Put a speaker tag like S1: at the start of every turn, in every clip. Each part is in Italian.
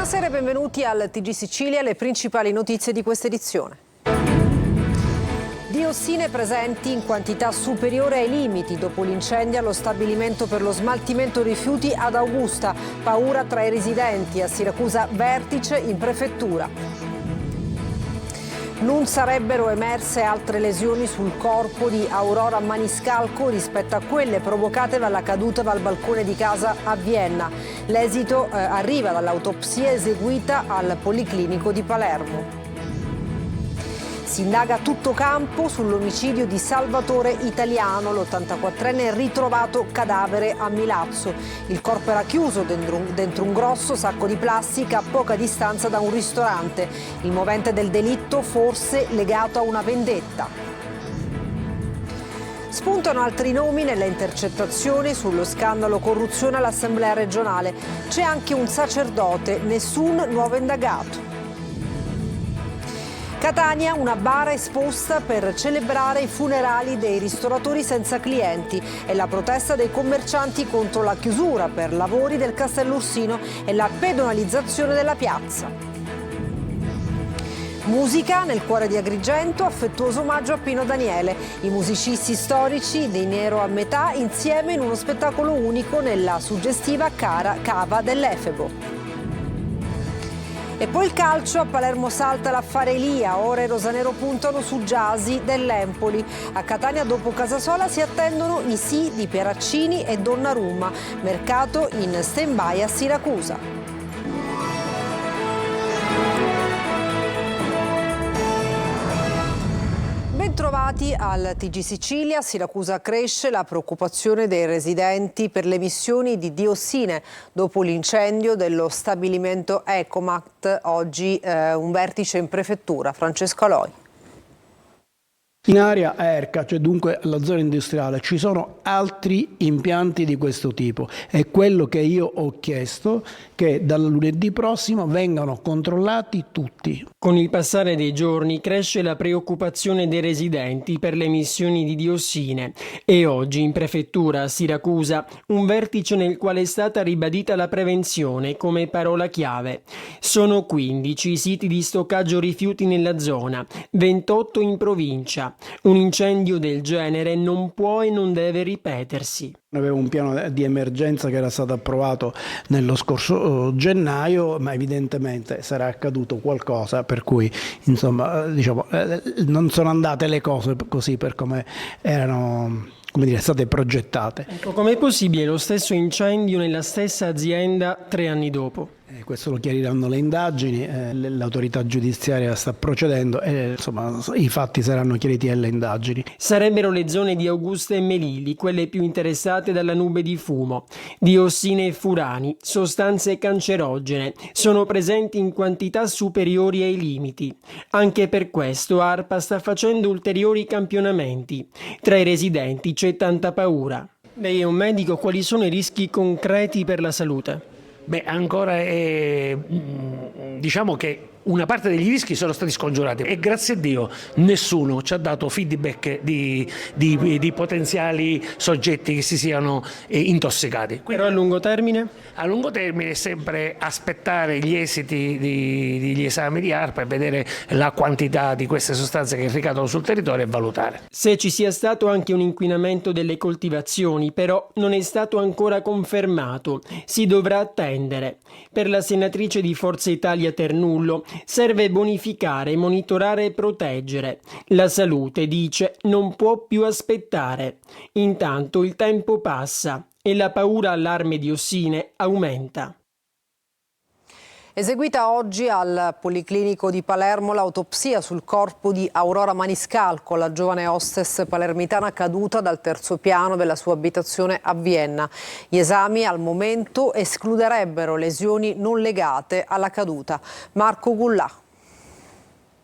S1: Buonasera e benvenuti al TG Sicilia, le principali notizie di questa edizione. Diossine presenti in quantità superiore ai limiti dopo l'incendio allo stabilimento per lo smaltimento rifiuti ad Augusta. Paura tra i residenti, a Siracusa vertice in prefettura. Non sarebbero emerse altre lesioni sul corpo di Aurora Maniscalco rispetto a quelle provocate dalla caduta dal balcone di casa a Vienna. L'esito arriva dall'autopsia eseguita al Policlinico di Palermo. Si indaga a tutto campo sull'omicidio di Salvatore Italiano, l'84enne ritrovato cadavere a Milazzo. Il corpo era chiuso dentro un grosso sacco di plastica a poca distanza da un ristorante. Il movente del delitto forse legato a una vendetta. Spuntano altri nomi nelle intercettazioni sullo scandalo corruzione all'Assemblea regionale. C'è anche un sacerdote, nessun nuovo indagato. Catania, una bara esposta per celebrare i funerali dei ristoratori senza clienti e la protesta dei commercianti contro la chiusura per lavori del Castellursino e la pedonalizzazione della piazza. Musica nel cuore di Agrigento, affettuoso omaggio a Pino Daniele. I musicisti storici dei Nero a metà insieme in uno spettacolo unico nella suggestiva cava dell'Efebo. E poi il calcio, a Palermo salta l'affare Elia, ora i rosanero puntano su Gyasi dell'Empoli. A Catania dopo Casasola si attendono i sì di Pieraccini e Donnarumma, mercato in stand-by a Siracusa. Bentrovati al TG Sicilia. Siracusa cresce la preoccupazione dei residenti per le emissioni di diossine dopo l'incendio dello stabilimento Ecomat. Oggi un vertice in prefettura. Francesco Aloi.
S2: In area ERCA, cioè dunque la zona industriale, ci sono altri impianti di questo tipo. È quello che io ho chiesto, che dal lunedì prossimo vengano controllati tutti.
S3: Con il passare dei giorni cresce la preoccupazione dei residenti per le emissioni di diossine e oggi in prefettura a Siracusa un vertice nel quale è stata ribadita la prevenzione come parola chiave. Sono 15 i siti di stoccaggio rifiuti nella zona, 28 in provincia. Un incendio del genere non può e non deve ripetersi.
S2: Avevo un piano di emergenza che era stato approvato nello scorso gennaio, ma evidentemente sarà accaduto qualcosa per cui insomma non sono andate le cose così per come erano state progettate.
S3: Ecco, com'è possibile lo stesso incendio nella stessa azienda 3 anni dopo?
S2: Questo lo chiariranno le indagini, l'autorità giudiziaria sta procedendo e i fatti saranno chiariti alle indagini.
S3: Sarebbero le zone di Augusta e Melilli quelle più interessate dalla nube di fumo. Diossine e furani, sostanze cancerogene, sono presenti in quantità superiori ai limiti. Anche per questo ARPA sta facendo ulteriori campionamenti. Tra i residenti c'è tanta paura. Lei è un medico, quali sono i rischi concreti per la salute?
S4: Ancora diciamo che una parte degli rischi sono stati scongiurati e grazie a Dio nessuno ci ha dato feedback di potenziali soggetti che si siano intossicati.
S3: Però a lungo termine?
S4: A lungo termine è sempre aspettare gli esiti degli esami di ARPA e vedere la quantità di queste sostanze che ricadono sul territorio e valutare.
S3: Se ci sia stato anche un inquinamento delle coltivazioni, però non è stato ancora confermato. Si dovrà attendere. Per la senatrice di Forza Italia Ternullo serve bonificare, monitorare e proteggere. La salute, dice, non può più aspettare. Intanto il tempo passa e la paura allarme diossine aumenta.
S1: Eseguita oggi al Policlinico di Palermo l'autopsia sul corpo di Aurora Maniscalco, la giovane hostess palermitana caduta dal terzo piano della sua abitazione a Vienna. Gli esami al momento escluderebbero lesioni non legate alla caduta. Marco Gullà.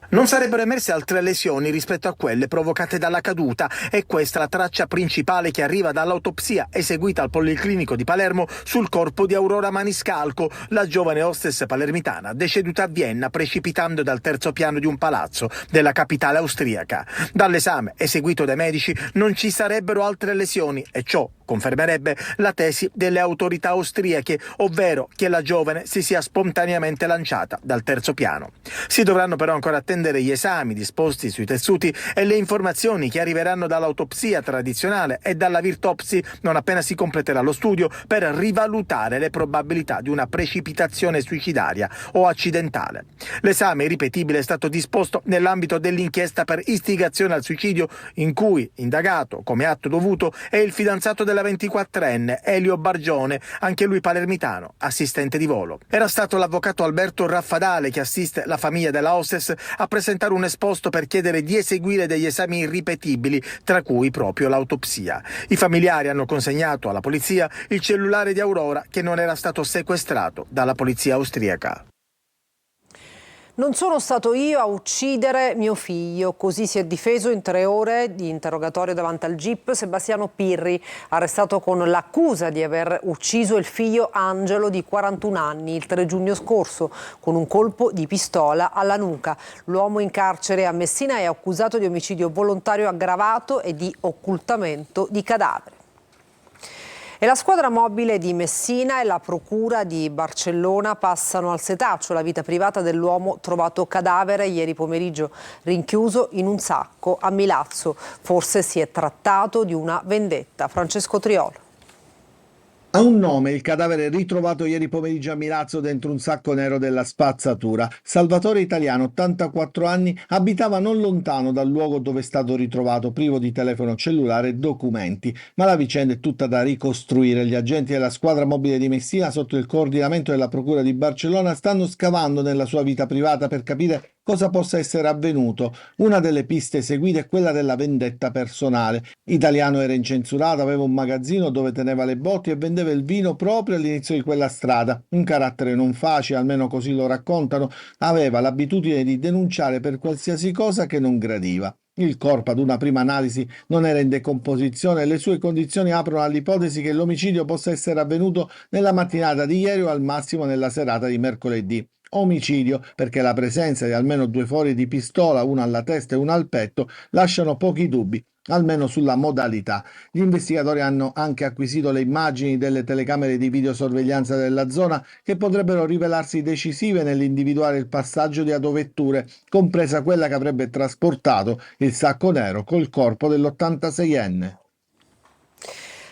S5: Non sarebbero emerse altre lesioni rispetto a quelle provocate dalla caduta. È questa la traccia principale che arriva dall'autopsia eseguita al Policlinico di Palermo sul corpo di Aurora Maniscalco, la giovane hostess palermitana deceduta a Vienna precipitando dal terzo piano di un palazzo della capitale austriaca. Dall'esame eseguito dai medici non ci sarebbero altre lesioni e ciò confermerebbe la tesi delle autorità austriache, ovvero che la giovane si sia spontaneamente lanciata dal terzo piano. Si dovranno però ancora attendere gli esami disposti sui tessuti e le informazioni che arriveranno dall'autopsia tradizionale e dalla virtopsi non appena si completerà lo studio per rivalutare le probabilità di una precipitazione suicidaria o accidentale. L'esame irripetibile è stato disposto nell'ambito dell'inchiesta per istigazione al suicidio, in cui indagato come atto dovuto è il fidanzato della 24enne Elio Bargione, anche lui palermitano, assistente di volo. Era stato l'avvocato Alberto Raffadale che assiste la famiglia della hostess a presentare un esposto per chiedere di eseguire degli esami irripetibili, tra cui proprio l'autopsia. I familiari hanno consegnato alla polizia il cellulare di Aurora, che non era stato sequestrato dalla polizia austriaca.
S1: Non sono stato io a uccidere mio figlio, così si è difeso in 3 ore di interrogatorio davanti al GIP Sebastiano Pirri, arrestato con l'accusa di aver ucciso il figlio Angelo di 41 anni il 3 giugno scorso con un colpo di pistola alla nuca. L'uomo in carcere a Messina è accusato di omicidio volontario aggravato e di occultamento di cadavere. E la squadra mobile di Messina e la procura di Barcellona passano al setaccio la vita privata dell'uomo trovato cadavere ieri pomeriggio, rinchiuso in un sacco a Milazzo. Forse si è trattato di una vendetta. Francesco Triolo.
S6: Ha un nome il cadavere ritrovato ieri pomeriggio a Milazzo dentro un sacco nero della spazzatura. Salvatore Italiano, 84 anni, abitava non lontano dal luogo dove è stato ritrovato, privo di telefono cellulare e documenti. Ma la vicenda è tutta da ricostruire. Gli agenti della squadra mobile di Messina, sotto il coordinamento della procura di Barcellona, stanno scavando nella sua vita privata per capire cosa possa essere avvenuto. Una delle piste seguite è quella della vendetta personale. Italiano era incensurato, aveva un magazzino dove teneva le botti e vendeva il vino proprio all'inizio di quella strada. Un carattere non facile, almeno così lo raccontano, aveva l'abitudine di denunciare per qualsiasi cosa che non gradiva. Il corpo, ad una prima analisi, non era in decomposizione e le sue condizioni aprono all'ipotesi che l'omicidio possa essere avvenuto nella mattinata di ieri o al massimo nella serata di mercoledì. Omicidio perché la presenza di almeno 2 fori di pistola, una alla testa e una al petto, lasciano pochi dubbi, almeno sulla modalità. Gli investigatori hanno anche acquisito le immagini delle telecamere di videosorveglianza della zona che potrebbero rivelarsi decisive nell'individuare il passaggio di autovetture, compresa quella che avrebbe trasportato il sacco nero col corpo dell'86enne.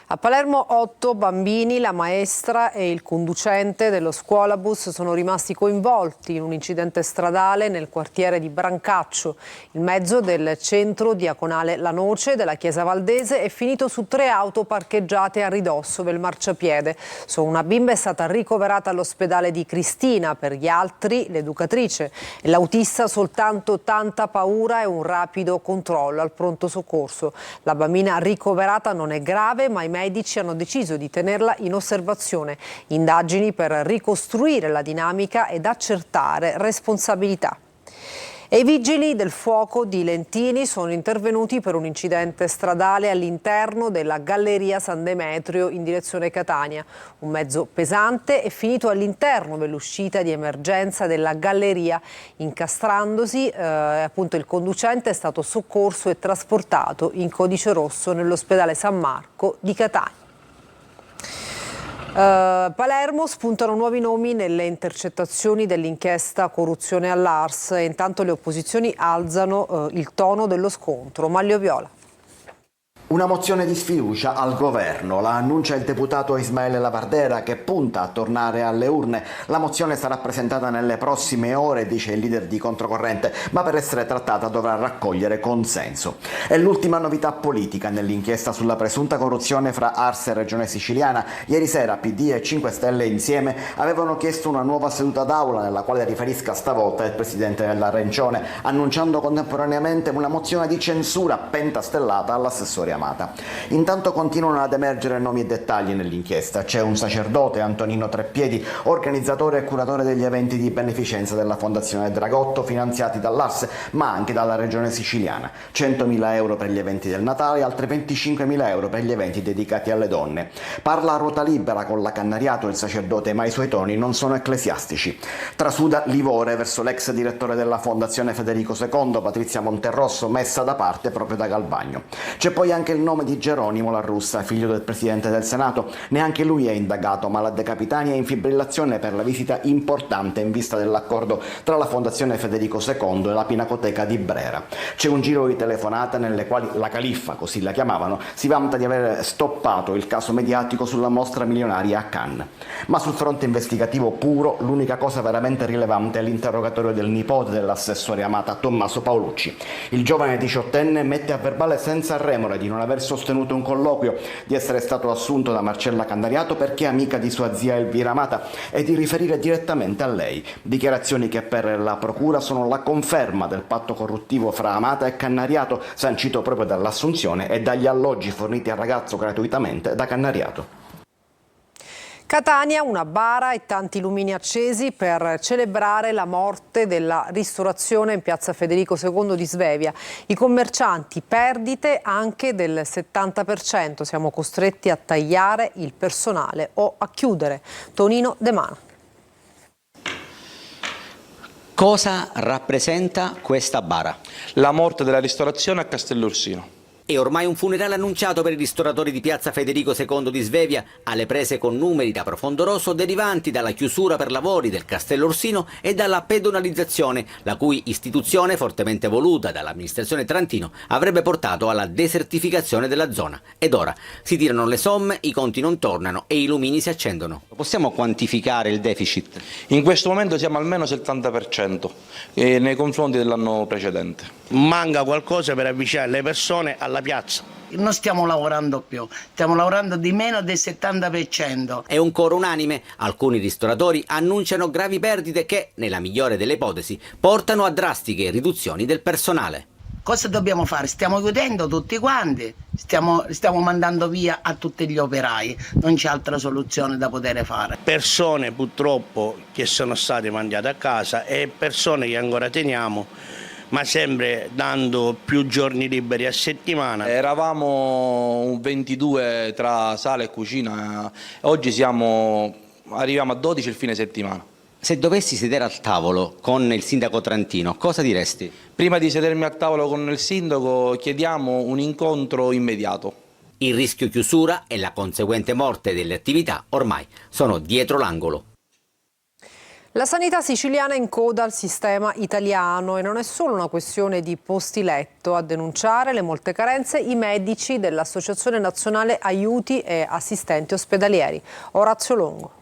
S1: A Palermo 8 bambini, la maestra e il conducente dello scuolabus sono rimasti coinvolti in un incidente stradale nel quartiere di Brancaccio. Il mezzo del centro diaconale La Noce della Chiesa Valdese è finito su 3 auto parcheggiate a ridosso del marciapiede. Solo una bimba è stata ricoverata all'ospedale di Cristina, per gli altri l'educatrice. E l'autista soltanto tanta paura e un rapido controllo al pronto soccorso. La bambina ricoverata non è grave, ma i medici hanno deciso di tenerla in osservazione. Indagini per ricostruire la dinamica ed accertare responsabilità. E i vigili del fuoco di Lentini sono intervenuti per un incidente stradale all'interno della Galleria San Demetrio in direzione Catania. Un mezzo pesante è finito all'interno dell'uscita di emergenza della galleria. Incastrandosi, appunto il conducente è stato soccorso e trasportato in codice rosso nell'ospedale San Marco di Catania. Palermo spuntano nuovi nomi nelle intercettazioni dell'inchiesta corruzione all'Ars e intanto le opposizioni alzano il tono dello scontro. Maglio Viola.
S7: Una mozione di sfiducia al governo, la annuncia il deputato Ismaele Lavardera che punta a tornare alle urne. La mozione sarà presentata nelle prossime ore, dice il leader di Controcorrente, ma per essere trattata dovrà raccogliere consenso. È l'ultima novità politica nell'inchiesta sulla presunta corruzione fra Ars e Regione Siciliana. Ieri sera PD e 5 Stelle insieme avevano chiesto una nuova seduta d'aula nella quale riferisca stavolta il presidente della Regione, annunciando contemporaneamente una mozione di censura pentastellata all'assessore Amata. Intanto continuano ad emergere nomi e dettagli nell'inchiesta. C'è un sacerdote, Antonino Treppiedi, organizzatore e curatore degli eventi di beneficenza della Fondazione Dragotto finanziati dall'Ars ma anche dalla Regione Siciliana. 100.000 euro per gli eventi del Natale e altri 25.000 euro per gli eventi dedicati alle donne. Parla a ruota libera con la Cannariato il sacerdote, ma i suoi toni non sono ecclesiastici. Trasuda livore verso l'ex direttore della Fondazione Federico II, Patrizia Monterrosso, messa da parte proprio da Galvagno. C'è poi anche anche il nome di Geronimo La Russa, figlio del Presidente del Senato. Neanche lui è indagato, ma la De Capitani è in fibrillazione per la visita importante in vista dell'accordo tra la Fondazione Federico II e la Pinacoteca di Brera. C'è un giro di telefonate nelle quali la Califfa, così la chiamavano, si vanta di aver stoppato il caso mediatico sulla mostra milionaria a Cannes. Ma sul fronte investigativo puro, l'unica cosa veramente rilevante è l'interrogatorio del nipote dell'assessore Amata, Tommaso Paolucci. Il giovane 18enne mette a verbale senza remore di non aver sostenuto un colloquio, di essere stato assunto da Marcella Cannariato perché è amica di sua zia Elvira Amata e di riferire direttamente a lei. Dichiarazioni che per la procura sono la conferma del patto corruttivo fra Amata e Cannariato, sancito proprio dall'assunzione e dagli alloggi forniti al ragazzo gratuitamente da Cannariato.
S1: Catania, una bara e tanti lumini accesi per celebrare la morte della ristorazione in piazza Federico II di Svevia. I commercianti, perdite anche del 70%, siamo costretti a tagliare il personale o a chiudere. Tonino De Mano.
S8: Cosa rappresenta questa bara?
S9: La morte della ristorazione a Castellorsino.
S8: È ormai un funerale annunciato per i ristoratori di piazza Federico II di Svevia, alle prese con numeri da profondo rosso derivanti dalla chiusura per lavori del Castello Orsino e dalla pedonalizzazione, la cui istituzione, fortemente voluta dall'amministrazione Trantino, avrebbe portato alla desertificazione della zona. Ed ora si tirano le somme, i conti non tornano e i lumini si accendono. Possiamo quantificare il deficit?
S9: In questo momento siamo almeno 70% nei confronti dell'anno precedente.
S10: Manca qualcosa per avvicinare le persone alla piazza. Non stiamo lavorando più, stiamo lavorando di meno del 70%.
S8: È un coro unanime. Alcuni ristoratori annunciano gravi perdite che, nella migliore delle ipotesi, portano a drastiche riduzioni del personale.
S10: Cosa dobbiamo fare? Stiamo chiudendo tutti quanti, stiamo mandando via a tutti gli operai, non c'è altra soluzione da poter fare. Persone purtroppo che sono state mandate a casa e persone che ancora teniamo, ma sempre dando più giorni liberi a settimana.
S9: Eravamo 22 tra sala e cucina, oggi arriviamo a 12 il fine settimana.
S8: Se dovessi sedere al tavolo con il sindaco Trantino, cosa diresti?
S9: Prima di sedermi al tavolo con il sindaco chiediamo un incontro immediato.
S8: Il rischio chiusura e la conseguente morte delle attività ormai sono dietro l'angolo.
S1: La sanità siciliana è in coda al sistema italiano e non è solo una questione di posti letto. A denunciare le molte carenze i medici dell'Associazione Nazionale Aiuti e Assistenti Ospedalieri. Orazio Longo.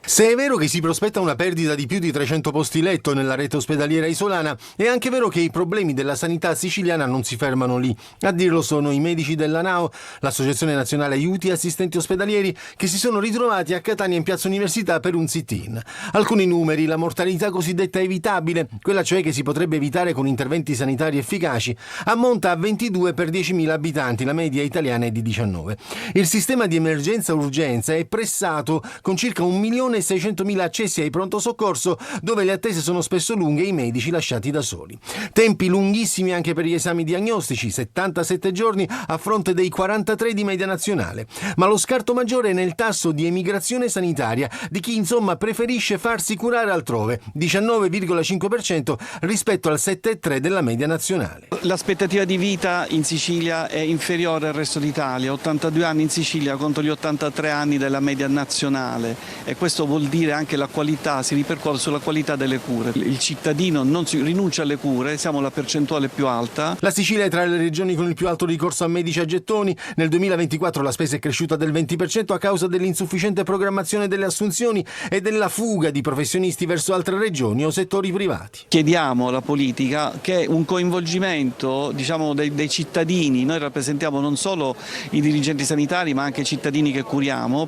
S11: Se è vero che si prospetta una perdita di più di 300 posti letto nella rete ospedaliera isolana, è anche vero che i problemi della sanità siciliana non si fermano lì. A dirlo sono i medici dell'ANAO, l'Associazione Nazionale Aiuti e Assistenti Ospedalieri, che si sono ritrovati a Catania in Piazza Università per un sit-in. Alcuni numeri: la mortalità cosiddetta evitabile, quella cioè che si potrebbe evitare con interventi sanitari efficaci, ammonta a 22 per 10.000 abitanti, la media italiana è di 19. Il sistema di emergenza-urgenza è pressato con circa 1.600.000 accessi ai pronto soccorso, dove le attese sono spesso lunghe e i medici lasciati da soli. Tempi lunghissimi anche per gli esami diagnostici, 77 giorni a fronte dei 43 di media nazionale. Ma lo scarto maggiore è nel tasso di emigrazione sanitaria, di chi insomma preferisce farsi curare altrove, 19,5% rispetto al 7,3 della media nazionale.
S12: L'aspettativa di vita in Sicilia è inferiore al resto d'Italia, 82 anni in Sicilia contro gli 83 anni della media nazionale, e questo vuol dire anche la qualità, si ripercuote sulla qualità delle cure. Il cittadino non rinuncia alle cure, siamo la percentuale più alta.
S11: La Sicilia è tra le regioni con il più alto ricorso a medici a gettoni. Nel 2024 la spesa è cresciuta del 20% a causa dell'insufficiente programmazione delle assunzioni e della fuga di professionisti verso altre regioni o settori privati.
S12: Chiediamo alla politica che un coinvolgimento, dei cittadini. Noi rappresentiamo non solo i dirigenti sanitari ma anche i cittadini che curiamo.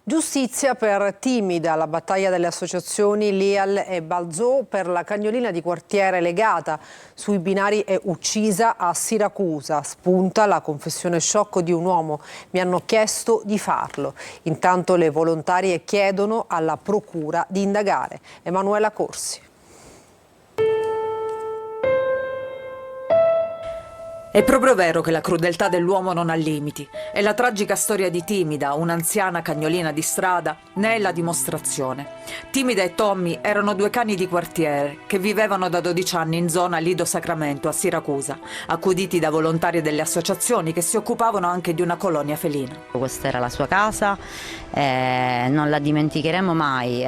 S1: Giustizia per Timida, la battaglia delle associazioni Lial e Balzò per la cagnolina di quartiere legata sui binari e uccisa a Siracusa. Spunta la confessione sciocco di un uomo. Mi hanno chiesto di farlo. Intanto le volontarie chiedono alla procura di indagare. Emanuela Corsi.
S13: È proprio vero che la crudeltà dell'uomo non ha limiti e la tragica storia di Timida, un'anziana cagnolina di strada, ne è la dimostrazione. Timida e Tommy erano due cani di quartiere che vivevano da 12 anni in zona Lido Sacramento a Siracusa, accuditi da volontari delle associazioni che si occupavano anche di una colonia felina.
S14: Questa era la sua casa, non la dimenticheremo mai,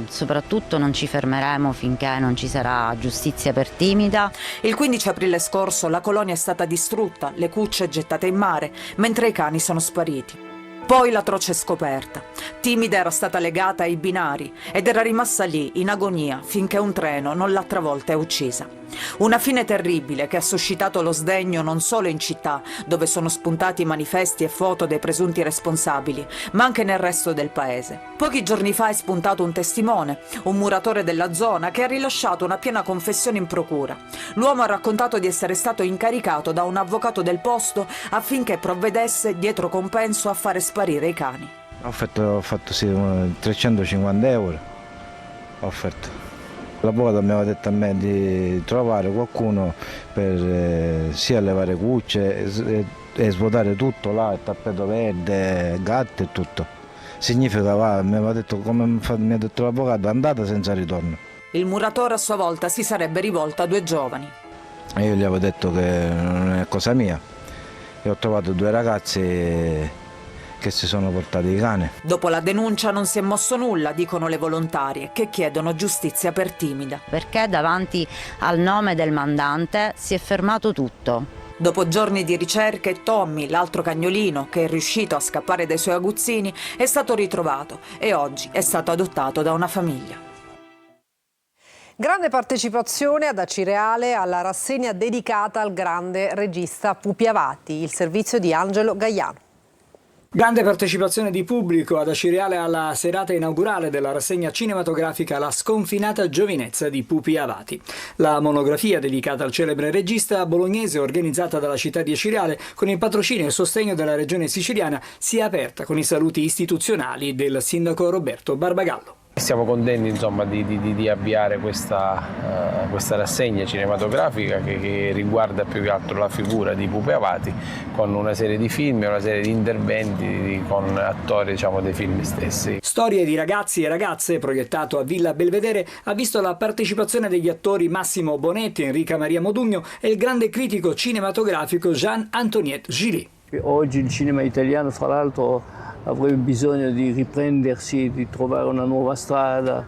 S14: soprattutto non ci fermeremo finché non ci sarà giustizia per Timida.
S13: Il 15 aprile scorso la colonia è stata distrutta, le cucce gettate in mare, mentre i cani sono spariti. Poi l'atroce scoperta. Timida era stata legata ai binari ed era rimasta lì, in agonia, finché un treno non l'ha travolta e uccisa. Una fine terribile che ha suscitato lo sdegno non solo in città, dove sono spuntati manifesti e foto dei presunti responsabili, ma anche nel resto del paese. Pochi giorni fa è spuntato un testimone, un muratore della zona, che ha rilasciato una piena confessione in procura. L'uomo ha raccontato di essere stato incaricato da un avvocato del posto affinché provvedesse, dietro compenso, a fare sparire i cani.
S15: Ho fatto sì, 350 euro. Ho offerto. L'avvocato mi aveva detto a me di trovare qualcuno per sia levare cucce e svuotare tutto là, il tappeto verde, gatti e tutto. Significa, mi aveva detto, come mi ha detto l'avvocato, andata senza ritorno.
S13: Il muratore a sua volta si sarebbe rivolto a due giovani.
S15: E io gli avevo detto che non è cosa mia e ho trovato due ragazzi che si sono portati i cani.
S13: Dopo la denuncia non si è mosso nulla, dicono le volontarie, che chiedono giustizia per Timida.
S14: Perché davanti al nome del mandante si è fermato tutto.
S13: Dopo giorni di ricerche, Tommy, l'altro cagnolino, che è riuscito a scappare dai suoi aguzzini, è stato ritrovato e oggi è stato adottato da una famiglia.
S1: Grande partecipazione ad Acireale alla rassegna dedicata al grande regista Pupi Avati, il servizio di Angelo Gaiano.
S16: Grande partecipazione di pubblico ad Acireale alla serata inaugurale della rassegna cinematografica La sconfinata giovinezza di Pupi Avati. La monografia dedicata al celebre regista bolognese, organizzata dalla città di Acireale con il patrocinio e sostegno della regione siciliana, si è aperta con i saluti istituzionali del sindaco Roberto Barbagallo.
S17: Siamo contenti insomma, di avviare questa rassegna cinematografica che riguarda più che altro la figura di Pupi Avati, con una serie di film e una serie di interventi con attori dei film stessi.
S16: Storie di ragazzi e ragazze, proiettato a Villa Belvedere, ha visto la partecipazione degli attori Massimo Bonetti, Enrica Maria Modugno e il grande critico cinematografico Jean-Antoniette Gilly.
S18: Oggi il cinema italiano, fra l'altro, avrebbe bisogno di riprendersi, di trovare una nuova strada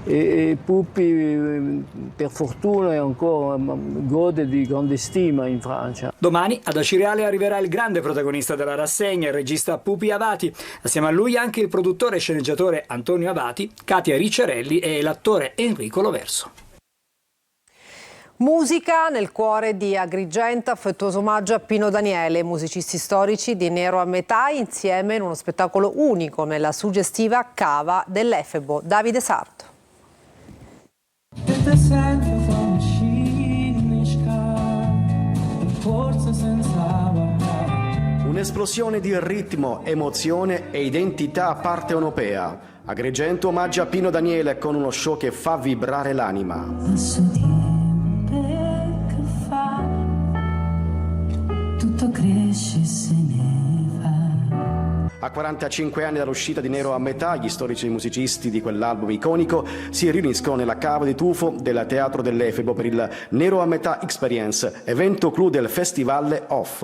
S18: e Pupi per fortuna ancora gode di grande stima in Francia.
S16: Domani ad Acireale arriverà il grande protagonista della rassegna, il regista Pupi Avati. Assieme a lui anche il produttore e sceneggiatore Antonio Avati, Katia Ricciarelli e l'attore Enrico Loverso.
S1: Musica nel cuore di Agrigento, affettuoso omaggio a Pino Daniele, musicisti storici di Nero a metà, insieme in uno spettacolo unico nella suggestiva Cava dell'Efebo. Davide Sarto.
S19: Un'esplosione di ritmo, emozione e identità partenopea. Agrigento omaggia Pino Daniele con uno show che fa vibrare l'anima.
S20: Tutto cresce se ne va.
S19: A 45 anni dall'uscita di Nero a metà, gli storici musicisti di quell'album iconico si riuniscono nella cava di tufo del Teatro dell'Efebo per il Nero a metà Experience, evento clou del Festivale Off.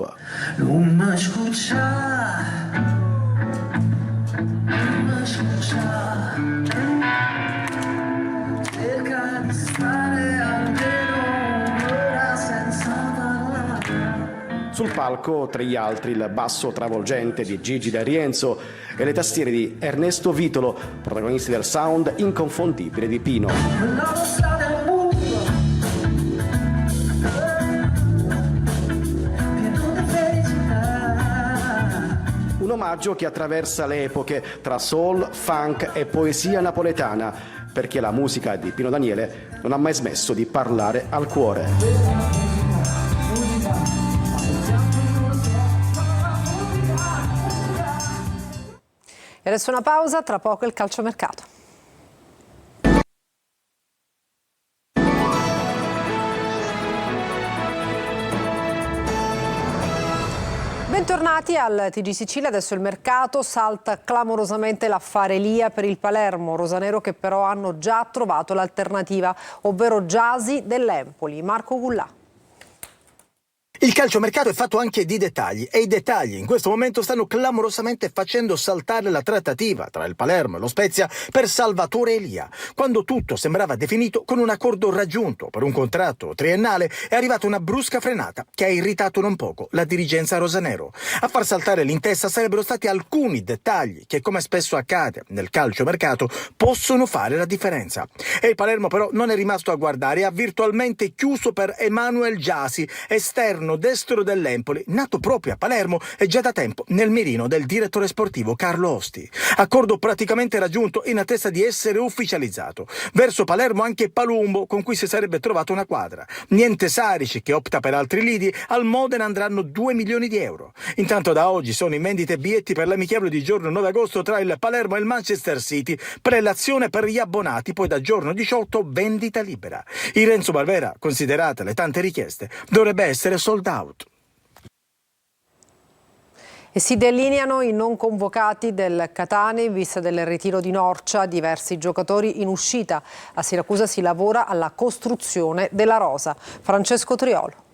S20: Cerca di stare almeno un'ora senza parlare.
S19: Sul palco, tra gli altri, il basso travolgente di Gigi D'Arienzo e le tastiere di Ernesto Vitolo, protagonisti del sound inconfondibile di Pino. Un omaggio che attraversa le epoche tra soul, funk e poesia napoletana, perché la musica di Pino Daniele non ha mai smesso di parlare al cuore.
S1: E adesso una pausa, tra poco il calciomercato. Bentornati al TG Sicilia, adesso il mercato. Salta clamorosamente l'affare Lia per il Palermo, rosanero che però hanno già trovato l'alternativa, ovvero Gyasi dell'Empoli. Marco Gullà.
S5: Il calciomercato è fatto anche di dettagli e i dettagli in questo momento stanno clamorosamente facendo saltare la trattativa tra il Palermo e lo Spezia per Salvatore Elia. Quando tutto sembrava definito con un accordo raggiunto per un contratto triennale è arrivata una brusca frenata che ha irritato non poco la dirigenza rosanero. A far saltare l'intesa sarebbero stati alcuni dettagli che, come spesso accade nel calciomercato, possono fare la differenza. E il Palermo però non è rimasto a guardare e ha virtualmente chiuso per Emanuel Gyasi, esterno destro dell'Empoli, nato proprio a Palermo e già da tempo nel mirino del direttore sportivo Carlo Osti. Accordo praticamente raggiunto in attesa di essere ufficializzato. Verso Palermo anche Palumbo, con cui si sarebbe trovata una quadra. Niente Sarici, che opta per altri lidi, al Modena andranno 2 milioni di euro. Intanto da oggi sono in vendita biglietti per l'amichevole di giorno 9 agosto tra il Palermo e il Manchester City, prelazione per gli abbonati, poi da giorno 18 vendita libera. Il Renzo Barbera, considerate le tante richieste, dovrebbe essere sold out.
S1: E si delineano i non convocati del Catania in vista del ritiro di Norcia, diversi giocatori in uscita. A Siracusa si lavora alla costruzione della rosa. Francesco Triolo.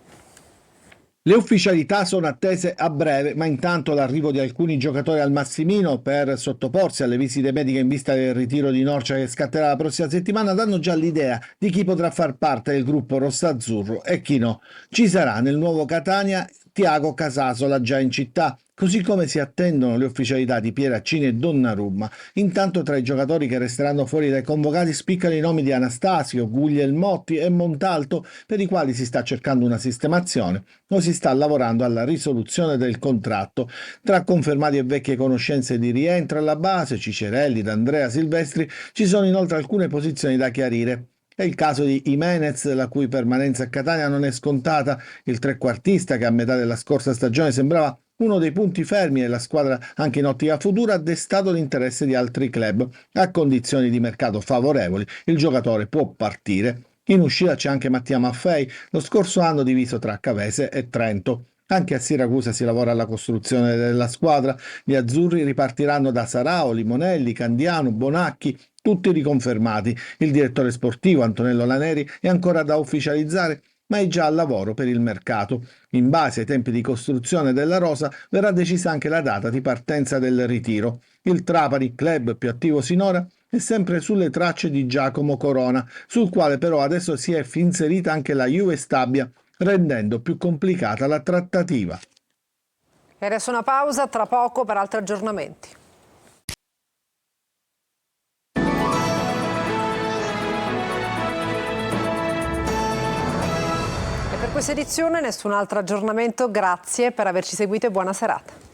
S6: Le ufficialità sono attese a breve, ma intanto l'arrivo di alcuni giocatori al Massimino per sottoporsi alle visite mediche in vista del ritiro di Norcia che scatterà la prossima settimana danno già l'idea di chi potrà far parte del gruppo rossazzurro e chi no. Ci sarà nel nuovo Catania Tiago Casasola già in città, così come si attendono le ufficialità di Pieraccini e Donnarumma. Intanto tra i giocatori che resteranno fuori dai convocati spiccano i nomi di Anastasio, Guglielmotti e Montalto, per i quali si sta cercando una sistemazione o si sta lavorando alla risoluzione del contratto. Tra confermati e vecchie conoscenze di rientro alla base, Cicerelli, D'Andrea, Silvestri, ci sono inoltre alcune posizioni da chiarire. È il caso di Jimenez, la cui permanenza a Catania non è scontata. Il trequartista, che a metà della scorsa stagione sembrava uno dei punti fermi della squadra anche in ottica futura, ha destato l'interesse di altri club. A condizioni di mercato favorevoli, il giocatore può partire. In uscita c'è anche Mattia Maffei, lo scorso anno diviso tra Cavese e Trento. Anche a Siracusa si lavora alla costruzione della squadra. Gli azzurri ripartiranno da Sarao, Limonelli, Candiano, Bonacchi, tutti riconfermati. Il direttore sportivo Antonello Laneri è ancora da ufficializzare, ma è già al lavoro per il mercato. In base ai tempi di costruzione della rosa verrà decisa anche la data di partenza del ritiro. Il Trapani, club più attivo sinora, è sempre sulle tracce di Giacomo Corona, sul quale però adesso si è inserita anche la Juve Stabia, rendendo più complicata la trattativa.
S1: E adesso una pausa, tra poco per altri aggiornamenti. E per questa edizione nessun altro aggiornamento, grazie per averci seguito e buona serata.